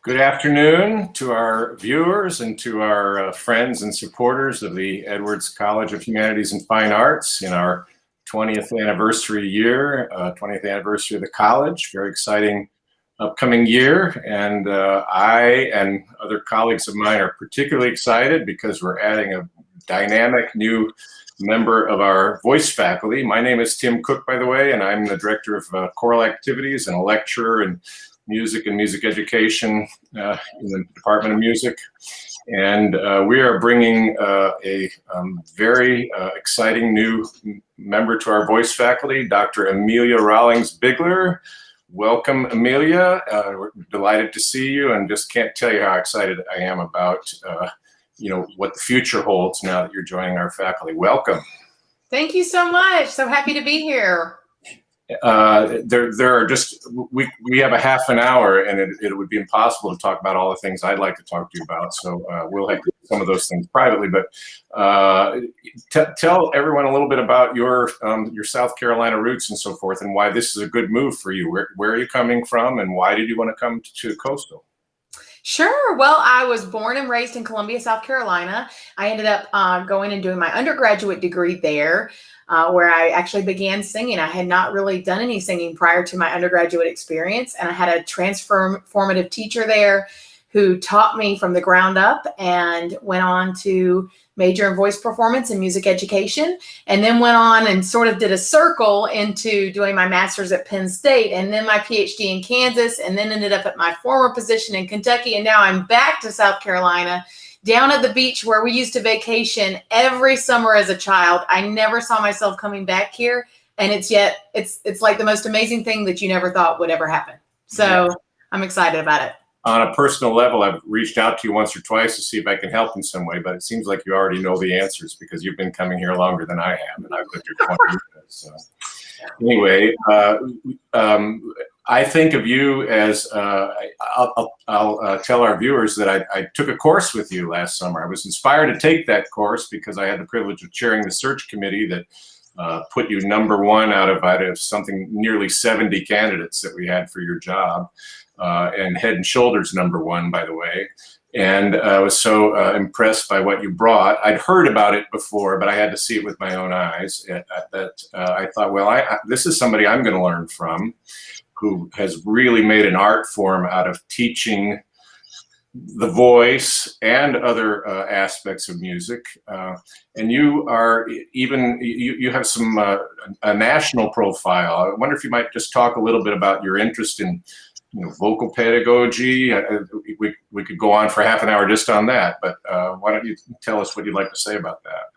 Good afternoon to our viewers and to our friends and supporters of the Edwards College of Humanities and Fine Arts in our 20th anniversary year, 20th anniversary of the college. Very exciting upcoming year. And I and other colleagues of mine are particularly excited because we're adding a dynamic new member of our voice faculty. My name is Tim Cook, by the way, and I'm the director of choral activities and a lecturer in music and music education in the Department of Music. And we are bringing a very exciting new member to our voice faculty, Dr. Amelia Rawlings-Bigler. Welcome, Amelia. We're delighted to see you and just can't tell you how excited I am about what the future holds now that you're joining our faculty. Welcome. Thank you so much. So happy to be here. There are just, we have a half an hour and it would be impossible to talk about all the things I'd like to talk to you about. So we'll have to do some of those things privately, but tell everyone a little bit about your South Carolina roots and so forth and why this is a good move for you. Where are you coming from and why did you want to come to Coastal? Sure. Well, I was born and raised in Columbia, South Carolina. I ended up going and doing my undergraduate degree there, where I actually began singing. I had not really done any singing prior to my undergraduate experience, and I had a transformative teacher there who taught me from the ground up and went on to major in voice performance and music education, and then went on and sort of did a circle into doing my master's at Penn State and then my PhD in Kansas, and then ended up at my former position in Kentucky. And now I'm back to South Carolina, down at the beach where we used to vacation every summer as a child. I never saw myself coming back here. And it's like the most amazing thing that you never thought would ever happen. So yeah. I'm excited about it. On a personal level, I've reached out to you once or twice to see if I can help in some way, but it seems like you already know the answers because you've been coming here longer than I have, and I've lived here 20 years. So anyway, I think of you as, I'll tell our viewers that I took a course with you last summer. I was inspired to take that course because I had the privilege of chairing the search committee that put you #1 out of something nearly 70 candidates that we had for your job. And head and shoulders #1, by the way. And I was so impressed by what you brought. I'd heard about it before, but I had to see it with my own eyes. I thought, well, this is somebody I'm going to learn from, who has really made an art form out of teaching the voice and other aspects of music. And you are you have a national profile. I wonder if you might just talk a little bit about your interest in vocal pedagogy. We could go on for half an hour just on that, but why don't you tell us what you'd like to say about that?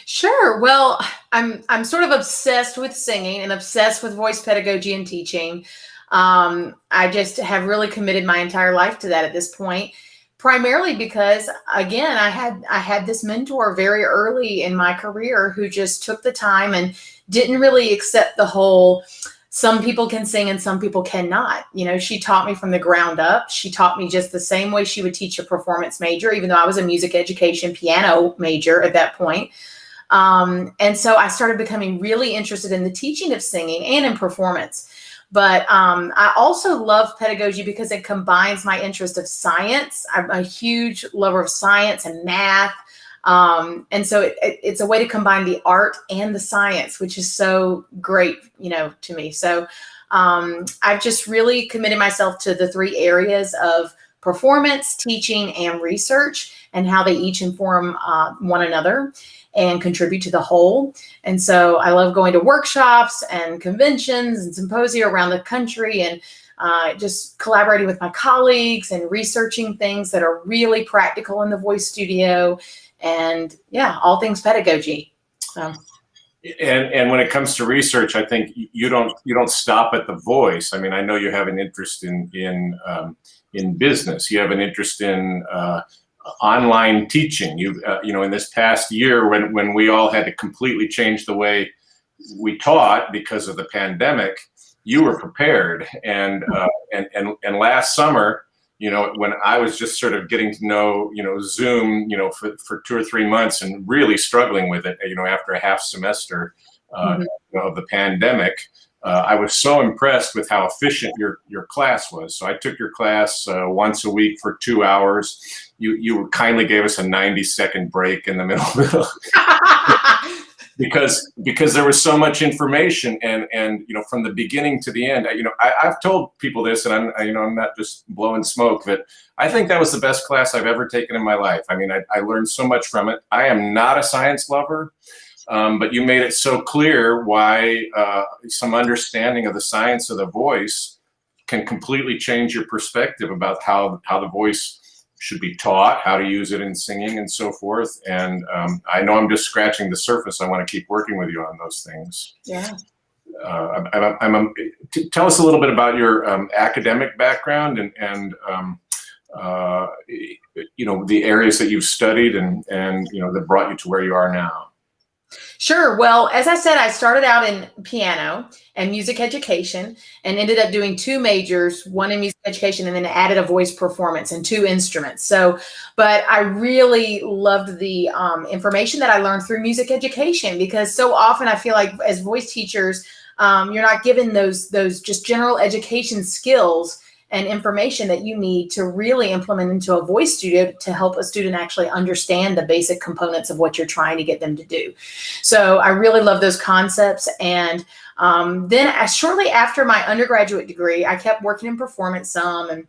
Sure. Well, I'm sort of obsessed with singing and obsessed with voice pedagogy and teaching. I just have really committed my entire life to that at this point, primarily because, again, I had this mentor very early in my career who just took the time and didn't really accept the whole some people can sing and some people cannot. She taught me from the ground up. She taught me just the same way she would teach a performance major, even though I was a music education piano major at that point. And so I started becoming really interested in the teaching of singing and in performance. But I also love pedagogy because it combines my interest of science. I'm a huge lover of science and math. And so it's a way to combine the art and the science, which is so great, to me. So I've just really committed myself to the 3 areas of performance, teaching, and research, and how they each inform one another and contribute to the whole. And so I love going to workshops and conventions and symposia around the country and just collaborating with my colleagues and researching things that are really practical in the voice studio. And yeah, all things pedagogy. So. And when it comes to research, I think you don't stop at the voice. I mean, I know you have an interest in business. You have an interest in online teaching. In this past year, when we all had to completely change the way we taught because of the pandemic, you were prepared. And last summer, when I was just sort of getting to know, Zoom, for 2 or 3 months and really struggling with it, after a half semester of the pandemic, I was so impressed with how efficient your class was. So I took your class once a week for 2 hours. You kindly gave us a 90-second break in the middle. because there was so much information, and from the beginning to the end. I've told people this, and I'm not just blowing smoke, but I think that was the best class I've ever taken in my life. I mean, I learned so much from it. I am not a science lover, but you made it so clear why some understanding of the science of the voice can completely change your perspective about how the voice should be taught, how to use it in singing and so forth. And I know I'm just scratching the surface. I want to keep working with you on those things. Yeah. Tell us a little bit about your academic background and the areas that you've studied and that brought you to where you are now. Sure. Well, as I said, I started out in piano and music education and ended up doing 2 majors, one in music education and then added a voice performance and 2 instruments. But I really loved the information that I learned through music education, because so often I feel like as voice teachers, you're not given those just general education skills and information that you need to really implement into a voice studio to help a student actually understand the basic components of what you're trying to get them to do. So I really love those concepts. And then shortly after my undergraduate degree, I kept working in performance some, and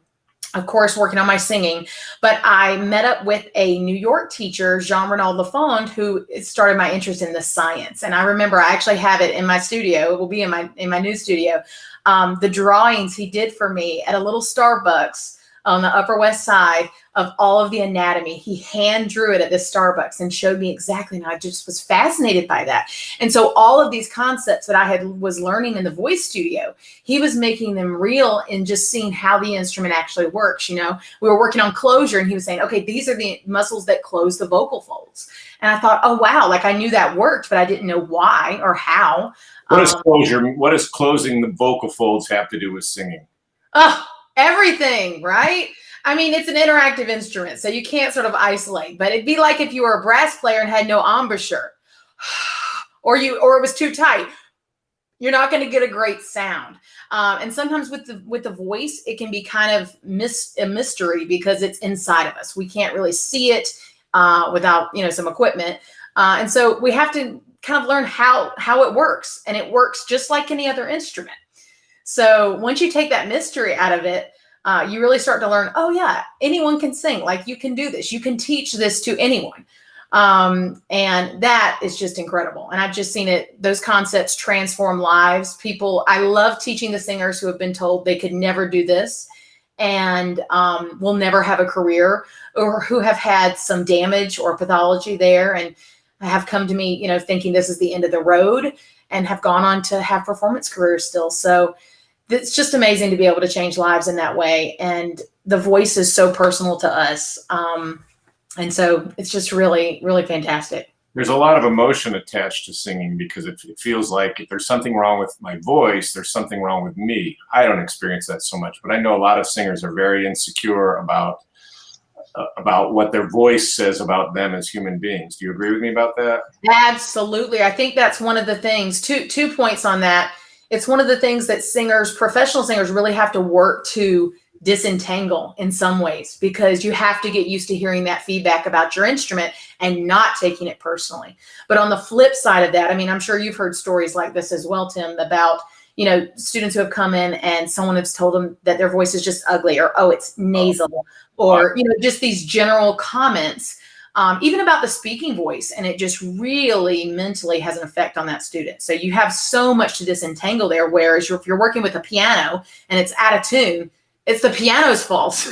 of course, working on my singing. But I met up with a New York teacher, Jean-Renald Lafond, who started my interest in the science. And I remember I actually have it in my studio. It will be in my new studio. The drawings he did for me at a little Starbucks on the Upper West Side of all of the anatomy. He hand drew it at this Starbucks and showed me exactly, and I just was fascinated by that. And so all of these concepts that I was learning in the voice studio, he was making them real in just seeing how the instrument actually works. We were working on closure, and he was saying, okay, these are the muscles that close the vocal folds. And I thought, oh, wow, like I knew that worked, but I didn't know why or how. What does closure? What does closing the vocal folds have to do with singing? Oh, everything, right? I mean, it's an interactive instrument, so you can't sort of isolate. But it'd be like if you were a brass player and had no embouchure, or it was too tight. You're not going to get a great sound. And sometimes with the voice, it can be kind of a mystery because it's inside of us. We can't really see it without some equipment, and so we have to kind of learn how it works, and it works just like any other instrument. So once you take that mystery out of it, you really start to learn, oh yeah, anyone can sing. Like you can do this. You can teach this to anyone. And that is just incredible. And I've just seen those concepts transform lives. I love teaching the singers who have been told they could never do this and will never have a career, or who have had some damage or pathology there and have come to me, thinking this is the end of the road, and have gone on to have performance careers still. So it's just amazing to be able to change lives in that way. And the voice is so personal to us. And so it's just really, really fantastic. There's a lot of emotion attached to singing, because it feels like if there's something wrong with my voice, there's something wrong with me. I don't experience that so much, but I know a lot of singers are very insecure about what their voice says about them as human beings. Do you agree with me about that? Absolutely. I think that's one of the things, two points on that. It's one of the things that professional singers really have to work to disentangle in some ways, because you have to get used to hearing that feedback about your instrument and not taking it personally. But on the flip side of that, I mean, I'm sure you've heard stories like this as well, Tim, about students who have come in and someone has told them that their voice is just ugly, or, oh, it's nasal, or, just these general comments, even about the speaking voice. And it just really mentally has an effect on that student. So you have so much to disentangle there. Whereas if you're working with a piano and it's out of tune, it's the piano's fault,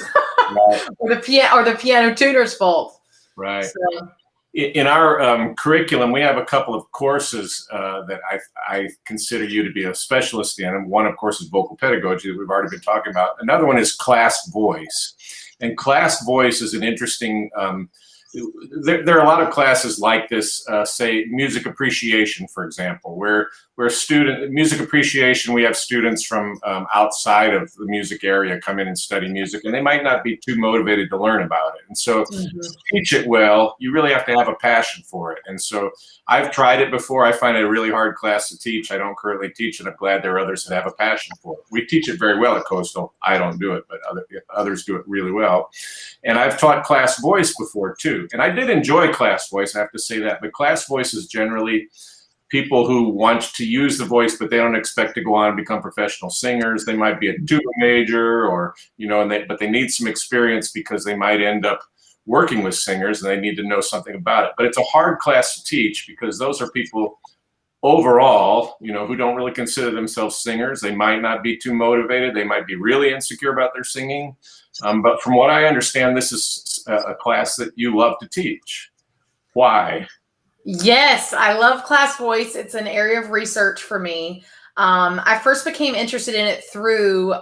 right. or the piano tuner's fault. Right. So. In our curriculum, we have a couple of courses that I consider you to be a specialist in. And one, of course, is vocal pedagogy that we've already been talking about. Another one is class voice. And class voice is an interesting there are a lot of classes like this, say music appreciation, for example, where music appreciation, we have students from outside of the music area come in and study music, and they might not be too motivated to learn about it. And so to teach it well, you really have to have a passion for it. And so I've tried it before. I find it a really hard class to teach. I don't currently teach it. I'm glad there are others that have a passion for it. We teach it very well at Coastal. I don't do it, but others do it really well. And I've taught class voice before too. And I did enjoy class voice, I have to say that. But class voice is generally people who want to use the voice, but they don't expect to go on and become professional singers. They might be a tuba major, or, you know, but they need some experience because they might end up working with singers and they need to know something about it. But it's a hard class to teach because those are people overall, you know, who don't really consider themselves singers. They might not be too motivated. They might be really insecure about their singing. But from what I understand, this is a class that you love to teach. Why? Yes, I love class voice. It's an area of research for me. I first became interested in it through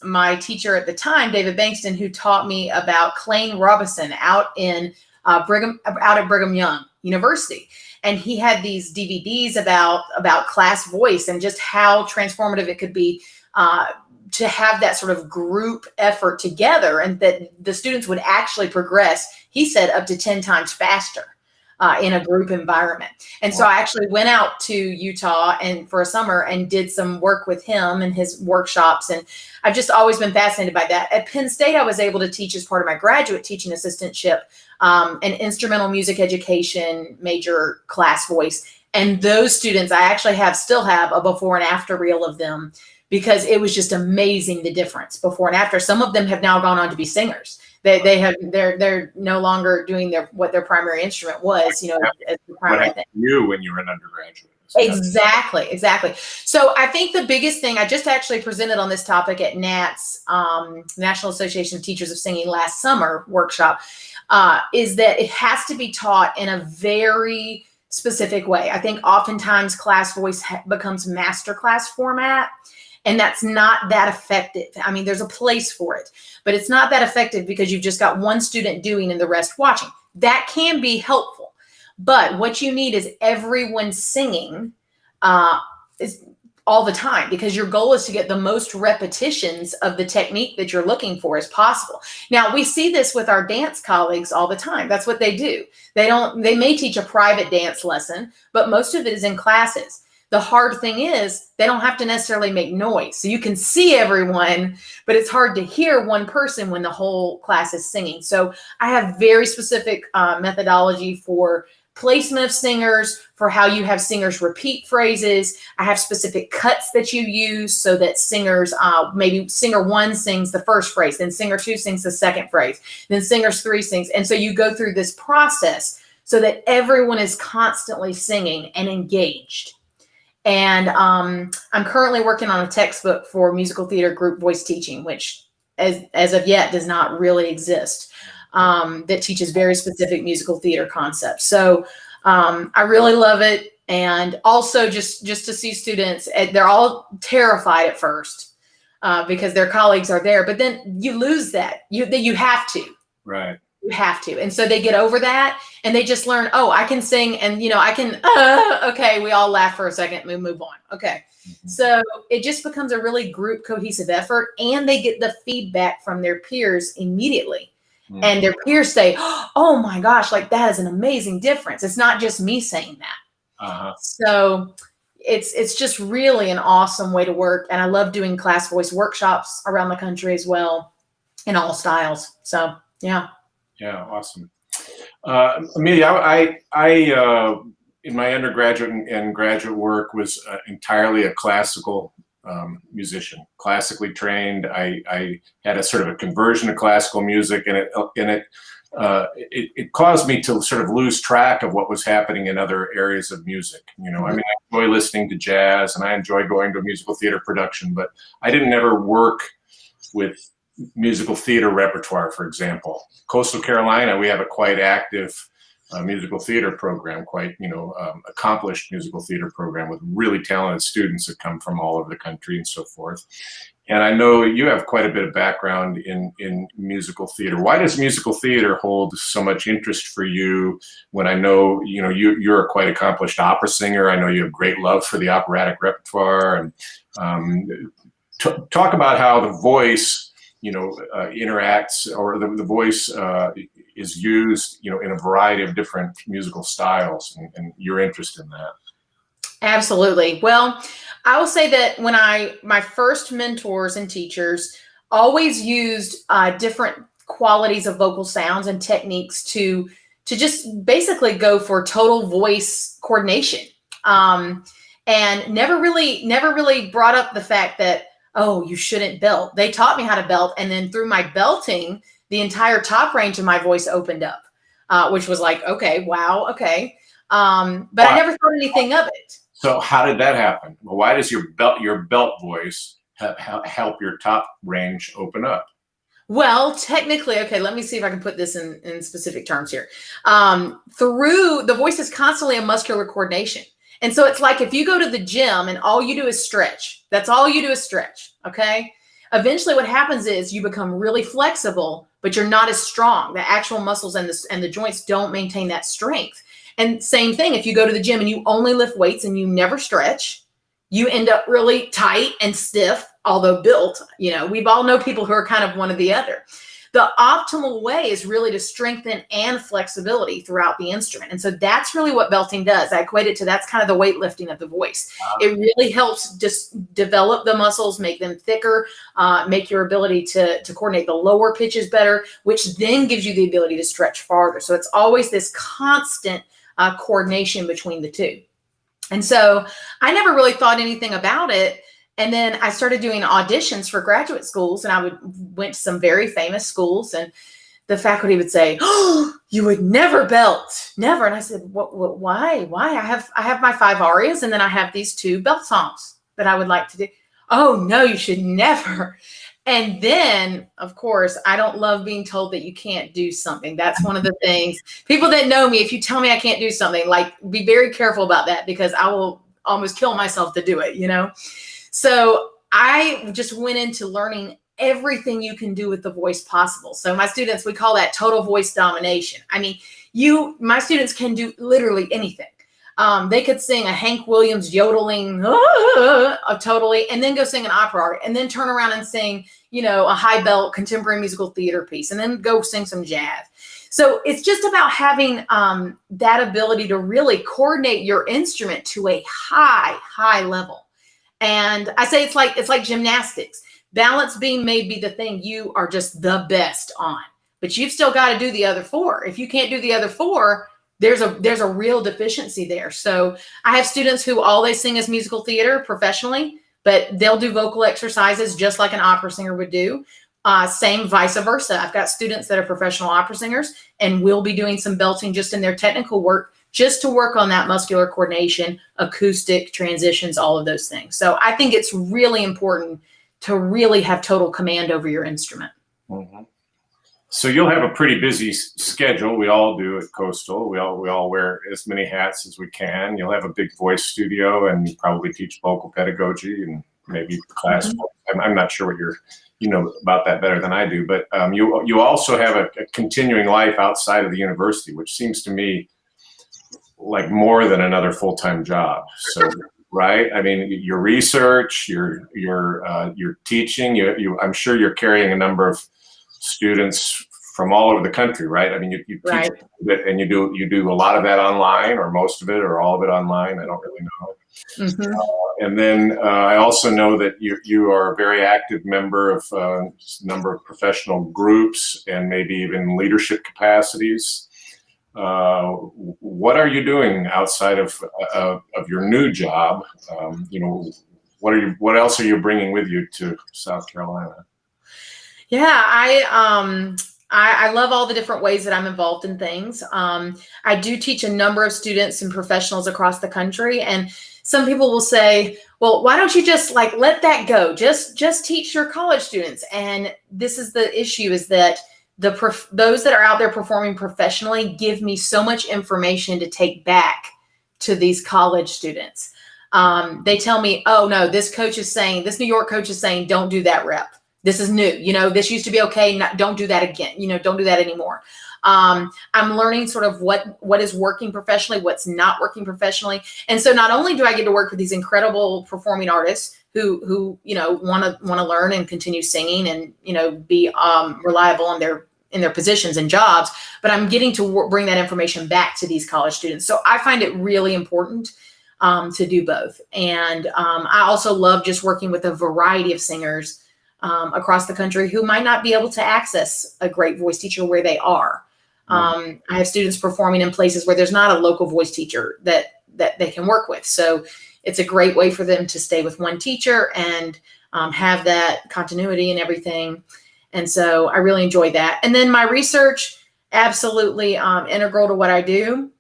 my teacher at the time, David Bankston, who taught me about Clayne Robinson out at Brigham Young University. And he had these DVDs about class voice and just how transformative it could be to have that sort of group effort together, and that the students would actually progress, he said, up to 10 times faster in a group environment. And so I actually went out to Utah and for a summer and did some work with him and his workshops. And I've just always been fascinated by that. At Penn State, I was able to teach as part of my graduate teaching assistantship an instrumental music education major class voice. And those students, I actually still have a before and after reel of them, because it was just amazing, the difference before and after. Some of them have now gone on to be singers. They're no longer doing what their primary instrument was, you know, as the primary thing. You when you were an undergraduate. Exactly. So I think the biggest thing, I just actually presented on this topic at NATS, National Association of Teachers of Singing, last summer workshop, is that it has to be taught in a very specific way. I think oftentimes class voice becomes master class format, and that's not that effective. I mean, there's a place for it, but it's not that effective because you've just got one student doing and the rest watching. That can be helpful, but what you need is everyone singing is all the time, because your goal is to get the most repetitions of the technique that you're looking for as possible. Now, we see this with our dance colleagues all the time. That's what they do. They may teach a private dance lesson, but most of it is in classes. The hard thing is they don't have to necessarily make noise. So you can see everyone, but it's hard to hear one person when the whole class is singing. So I have very specific methodology for placement of singers, for how you have singers repeat phrases. I have specific cuts that you use so that singers, maybe singer one sings the first phrase, then singer two sings the second phrase, then singer three sings. And so you go through this process so that everyone is constantly singing and engaged. And I'm currently working on a textbook for musical theater group voice teaching, which as of yet does not really exist, that teaches very specific musical theater concepts. So I really love it. And also just to see students, they're all terrified at first because their colleagues are there, but then you lose that. You have to. Right. You have to. And so they get over that and they just learn, oh, I can sing, and, you know, I can, okay, we all laugh for a second, we move on. Okay. Mm-hmm. So it just becomes a really group cohesive effort, and they get the feedback from their peers immediately. Mm-hmm. And their peers say, oh my gosh, like that is an amazing difference. It's not just me saying that. Uh-huh. So it's just really an awesome way to work. And I love doing class voice workshops around the country as well, in all styles. So, yeah. Yeah, awesome. Amelia, I in my undergraduate and graduate work was entirely a classical musician, classically trained. I had a sort of a conversion to classical music, and it caused me to sort of lose track of what was happening in other areas of music. You know, I mean, I enjoy listening to jazz and I enjoy going to a musical theater production, but I didn't ever work with musical theater repertoire, for example. Coastal Carolina, we have a quite active musical theater program, quite, accomplished musical theater program with really talented students that come from all over the country and so forth. And I know you have quite a bit of background in musical theater. Why does musical theater hold so much interest for you when I know, you're a quite accomplished opera singer. I know you have great love for the operatic repertoire. And talk about how the voice, interacts, or the voice is used, in a variety of different musical styles, and your interest in that. Absolutely. Well, I will say that when my first mentors and teachers always used different qualities of vocal sounds and techniques to just basically go for total voice coordination, and never really brought up the fact that, oh, you shouldn't belt. They taught me how to belt, and then through my belting, the entire top range of my voice opened up, which was like, okay, wow, okay. But I never thought anything of it. So how did that happen? Well, why does your belt voice help your top range open up? Well, technically, okay, let me see if I can put this in specific terms here. Through the voice is constantly a muscular coordination. And so it's like if you go to the gym and all you do is stretch, that's all you do is stretch, okay? Eventually what happens is you become really flexible, but you're not as strong. The actual muscles and the joints don't maintain that strength. And same thing, if you go to the gym and you only lift weights and you never stretch, you end up really tight and stiff, although built. We've all know people who are kind of one or the other. The optimal way is really to strengthen and flexibility throughout the instrument. And so that's really what belting does. I equate it to that's kind of the weightlifting of the voice. It really helps just develop the muscles, make them thicker, make your ability to coordinate the lower pitches better, which then gives you the ability to stretch farther. So it's always this constant coordination between the two. And so I never really thought anything about it. And then I started doing auditions for graduate schools, and I went to some very famous schools, and the faculty would say, "Oh, you would never belt, never." And I said, Why? I have my 5 arias, and then I have these 2 belt songs that I would like to do." "Oh no, you should never." And then, of course, I don't love being told that you can't do something. That's one of the things. People that know me, if you tell me I can't do something, like, be very careful about that, because I will almost kill myself to do it, So I just went into learning everything you can do with the voice possible. So my students, we call that total voice domination. I mean, my students can do literally anything. They could sing a Hank Williams yodeling totally, and then go sing an opera aria, and then turn around and sing, a high belt contemporary musical theater piece, and then go sing some jazz. So it's just about having that ability to really coordinate your instrument to a high level. And I say it's like gymnastics. Balance beam may be the thing you are just the best on, but you've still got to do the other 4. If you can't do the other 4, there's a real deficiency there. So I have students who all they sing is musical theater professionally, but they'll do vocal exercises just like an opera singer would do. Same vice versa. I've got students that are professional opera singers and will be doing some belting just in their technical work, just to work on that muscular coordination, acoustic transitions, all of those things. So I think it's really important to really have total command over your instrument. Mm-hmm. So you'll have a pretty busy schedule. We all do at Coastal. We all wear as many hats as we can. You'll have a big voice studio and probably teach vocal pedagogy and maybe class. Mm-hmm. I'm not sure what you know about that better than I do, but you also have a continuing life outside of the university, which seems to me like more than another full-time job. So, right? I mean, your research, your teaching, I'm sure you're carrying a number of students from all over the country, right? I mean, you teach right. it, and you do a lot of that online, or most of it, or all of it online. I don't really know. Mm-hmm. And then I also know that you are a very active member of a number of professional groups and maybe even leadership capacities. What are you doing outside of your new job? What else are you bringing with you to South Carolina? Yeah, I love all the different ways that I'm involved in things. I do teach a number of students and professionals across the country, and some people will say, "Well, why don't you just let that go? Just teach your college students." And this is the issue: is that those that are out there performing professionally give me so much information to take back to these college students. they tell me, oh no, this New York coach is saying, don't do that rep. This is new. This used to be okay. Don't do that again. Don't do that anymore. I'm learning sort of what is working professionally, what's not working professionally. And so not only do I get to work with these incredible performing artists who want to learn and continue singing and, be reliable in their positions and jobs, but I'm getting to bring that information back to these college students. So I find it really important to do both. And I also love just working with a variety of singers across the country who might not be able to access a great voice teacher where they are. I have students performing in places where there's not a local voice teacher that they can work with. So it's a great way for them to stay with one teacher and have that continuity and everything. And so I really enjoy that. And then my research, absolutely integral to what I do.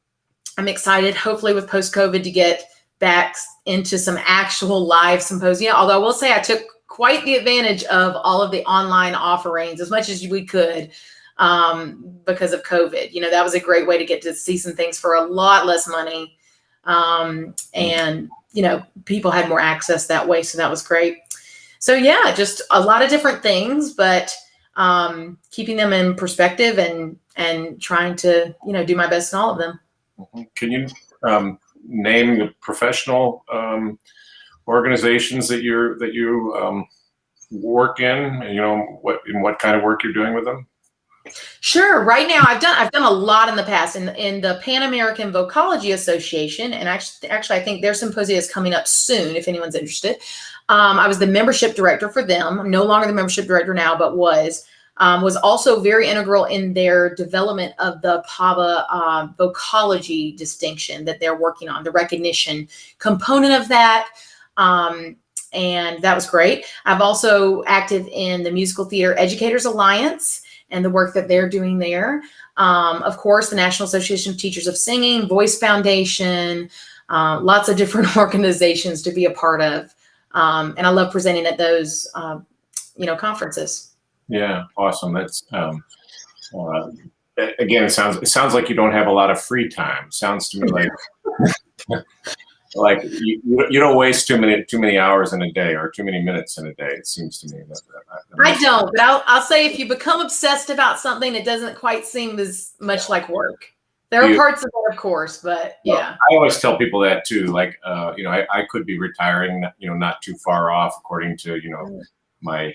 I'm excited, hopefully with post-COVID, to get back into some actual live symposia. Although I will say I took quite the advantage of all of the online offerings as much as we could because of COVID. That was a great way to get to see some things for a lot less money. And, people had more access that way. So that was great. So yeah, just a lot of different things, but keeping them in perspective and trying to, do my best in all of them. Can you name the professional organizations that you work in, and what kind of work you're doing with them? Sure. Right now, I've done a lot in the past in the Pan American Vocology Association, and actually, I think their symposia is coming up soon. If anyone's interested, I was the membership director for them. I'm no longer the membership director now, but was also very integral in their development of the PAVA vocology distinction that they're working on, the recognition component of that. And that was great. I've also active in the Musical Theater Educators Alliance and the work that they're doing there. Of course, the National Association of Teachers of Singing, Voice Foundation, lots of different organizations to be a part of. And I love presenting at those, conferences. Yeah, awesome. That's again, it sounds like you don't have a lot of free time. Sounds to me like like you don't waste too many hours in a day or too many minutes in a day. It seems to me that I don't. But I'll say if you become obsessed about something, it doesn't quite seem as much like work. There are parts of it, of course, but yeah. I always tell people that too. Like, I could be retiring, not too far off, according to my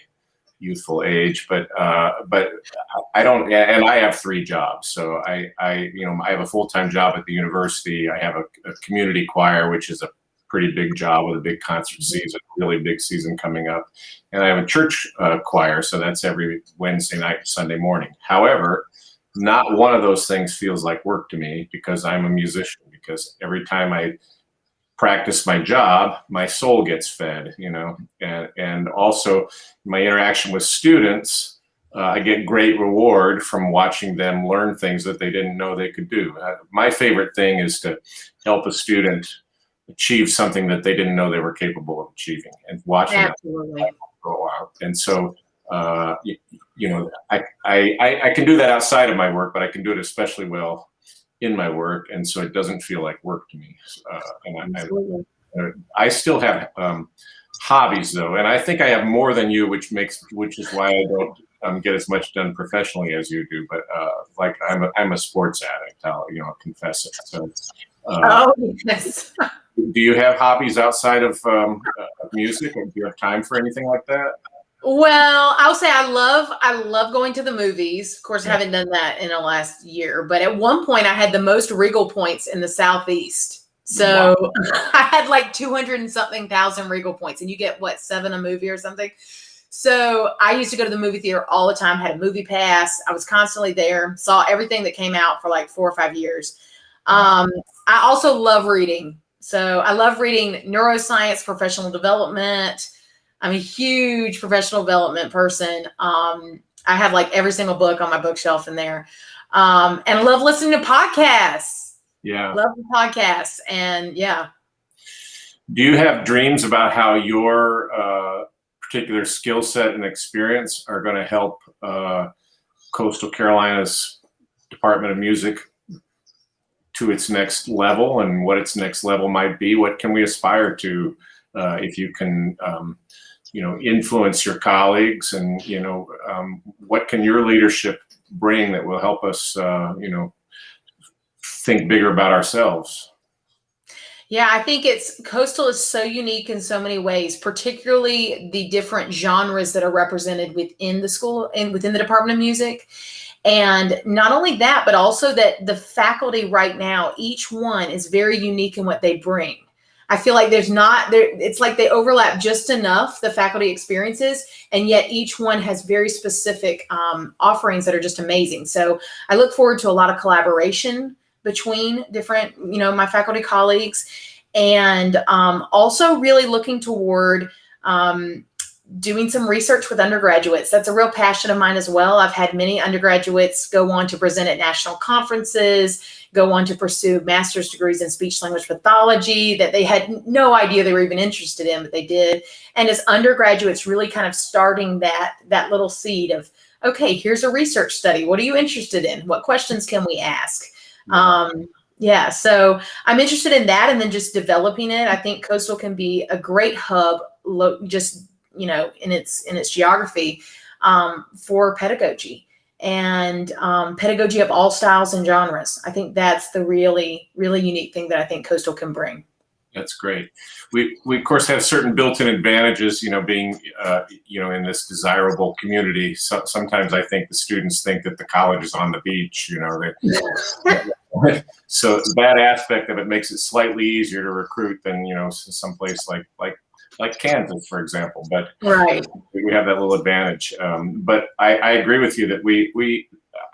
youthful age, but I don't, and I have 3 jobs. So I have a full-time job at the university. I have a community choir, which is a pretty big job with a big concert season, really big season coming up. And I have a church choir. So that's every Wednesday night, Sunday morning. However, not one of those things feels like work to me because I'm a musician, because every time I practice my job, my soul gets fed, and also my interaction with students, I get great reward from watching them learn things that they didn't know they could do. My favorite thing is to help a student achieve something that they didn't know they were capable of achieving, and watching them grow out. And so, I can do that outside of my work, but I can do it especially well in my work, and so it doesn't feel like work to me. And I still have hobbies though, and I think I have more than you, which is why I don't get as much done professionally as you do. But like I'm a sports addict. I'll confess it. So, oh yes. Do you have hobbies outside of music, or do you have time for anything like that? Well, I'll say I love going to the movies. Of course, I haven't done that in the last year, but at one point I had the most Regal points in the Southeast. So wow. I had like 200 and something thousand Regal points, and you get what, 7 a movie or something. So I used to go to the movie theater all the time, had a movie pass. I was constantly there, saw everything that came out for like 4 or 5 years. I also love reading. So I love reading neuroscience, professional development. I'm a huge professional development person. I have like every single book on my bookshelf in there. And I love listening to podcasts. Yeah. Love the podcasts. And yeah. Do you have dreams about how your particular skill set and experience are going to help Coastal Carolina's Department of Music to its next level and what its next level might be. What can we aspire to if you can, influence your colleagues, and, what can your leadership bring that will help us, think bigger about ourselves? Yeah, I think Coastal is so unique in so many ways, particularly the different genres that are represented within the school and within the Department of Music. And not only that, but also that the faculty right now, each one is very unique in what they bring. I feel like it's like they overlap just enough, the faculty experiences, and yet each one has very specific offerings that are just amazing. So I look forward to a lot of collaboration between different, my faculty colleagues, and also really looking toward doing some research with undergraduates. That's a real passion of mine as well. I've had many undergraduates go on to present at national conferences, go on to pursue master's degrees in speech language pathology that they had no idea they were even interested in, but they did. And as undergraduates, really kind of starting that little seed of, okay, here's a research study. What are you interested in? What questions can we ask? Yeah, so I'm interested in that, and then just developing it. I think Coastal can be a great hub, just in its geography, for pedagogy, and pedagogy of all styles and genres. I think that's the really, really unique thing that I think Coastal can bring. That's great. We of course have certain built-in advantages, being in this desirable community. So sometimes I think the students think that the college is on the beach. So that aspect of it makes it slightly easier to recruit than someplace like Kansas, for example. But right, we have that little advantage. But I agree with you that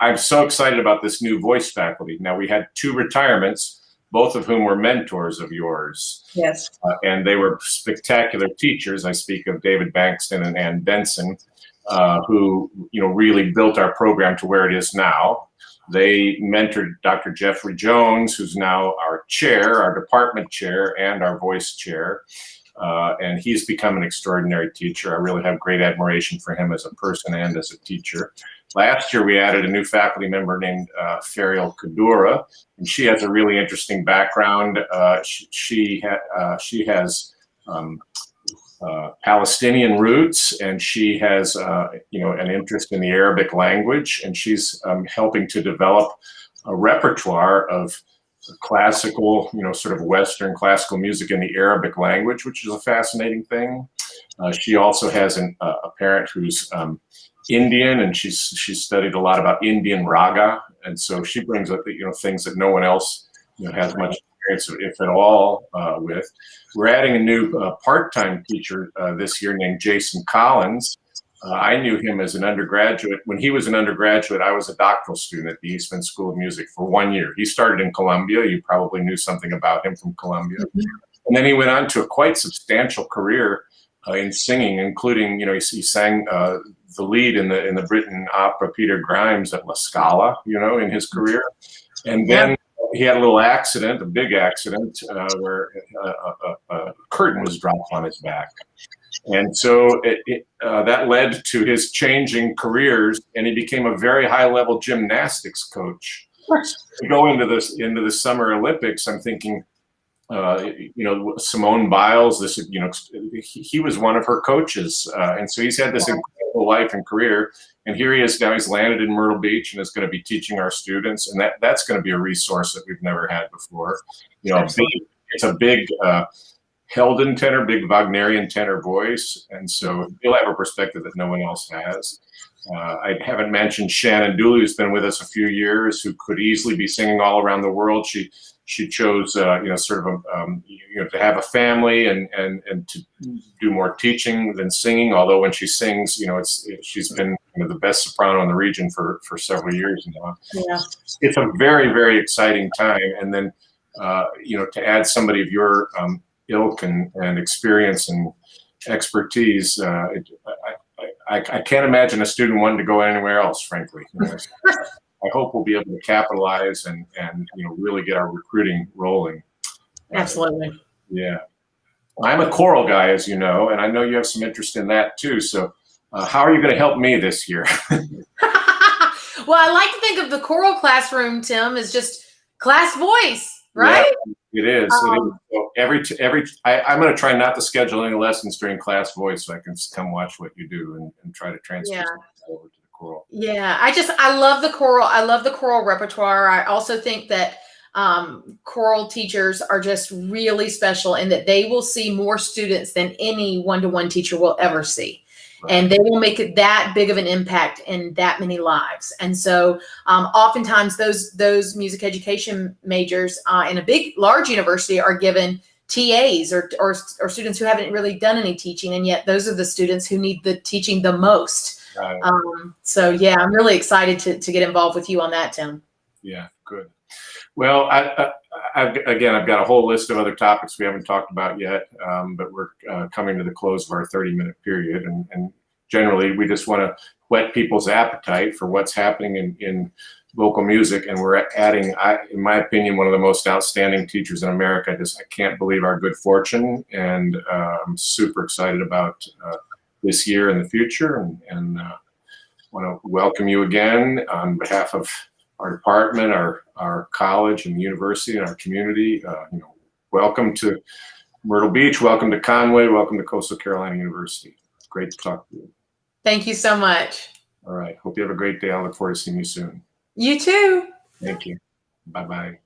I'm so excited about this new voice faculty. Now, we had 2 retirements, both of whom were mentors of yours. Yes. And they were spectacular teachers. I speak of David Bankston and Ann Benson, who really built our program to where it is now. They mentored Dr. Jeffrey Jones, who's now our chair, our department chair, and our voice chair. And he's become an extraordinary teacher. I really have great admiration for him as a person and as a teacher. Last year, we added a new faculty member named Ferial Kadura, and she has a really interesting background. She has Palestinian roots, and she has an interest in the Arabic language, and she's helping to develop a repertoire of classical, sort of Western classical music in the Arabic language, which is a fascinating thing. She also has a parent who's Indian, and she's studied a lot about Indian raga, and so she brings up things that no one else has much experience, if at all, with. We're adding a new part-time teacher this year named Jason Collins. I knew him as an undergraduate. When he was an undergraduate, I was a doctoral student at the Eastman School of Music for 1 year. He started in Columbia. You probably knew something about him from Columbia. And then he went on to a quite substantial career in singing, including, he sang the lead in the Britain opera Peter Grimes at La Scala, in his career. And then he had a little accident, a big accident, where a curtain was dropped on his back. And so that led to his changing careers, and he became a very high-level gymnastics coach. To go into the Summer Olympics, I'm thinking, Simone Biles. He was one of her coaches, and so he's had this incredible life and career. And here he is now. He's landed in Myrtle Beach and is going to be teaching our students, and that's going to be a resource that we've never had before. It's a big Helden tenor, big Wagnerian tenor voice, and so he'll have a perspective that no one else has. I haven't mentioned Shannon Dooley, who's been with us a few years, who could easily be singing all around the world. She chose, to have a family and to do more teaching than singing. Although when she sings, she's been the best soprano in the region for several years now. Yeah. It's a very, very exciting time, and then to add somebody of your ilk and experience and expertise, I can't imagine a student wanting to go anywhere else, frankly. I hope we'll be able to capitalize and really get our recruiting rolling. Absolutely. Yeah. I'm a choral guy, as you know, and I know you have some interest in that too. So how are you going to help me this year? Well, I like to think of the choral classroom, Tim, as just Class voice, Yeah, right? it is. So I'm going to try not to schedule any lessons during class voice so I can come watch what you do and try to transfer Yeah. some over to the choral. Yeah, I love the choral. I love the choral repertoire. I also think that choral teachers are just really special in that they will see more students than any one-to-one teacher will ever see. Right. And they will make it that big of an impact in that many lives. And so oftentimes those music education majors in a large university are given TAs or students who haven't really done any teaching. And yet those are the students who need the teaching the most. Right. So yeah, I'm really excited to get involved with you on that, Tim. Yeah, good. Well, I've got a whole list of other topics we haven't talked about yet, but we're coming to the close of our 30-minute period, and generally we just want to whet people's appetite for what's happening in vocal music, and we're adding, in my opinion, one of the most outstanding teachers in America. I can't believe our good fortune, and I'm super excited about this year and the future, and want to welcome you again on behalf of our department, our college and university and our community. Welcome to Myrtle Beach, welcome to Conway, welcome to Coastal Carolina University. Great to talk to you. Thank you so much. All right, hope you have a great day. I look forward to seeing you soon. You too. Thank you. Bye-bye.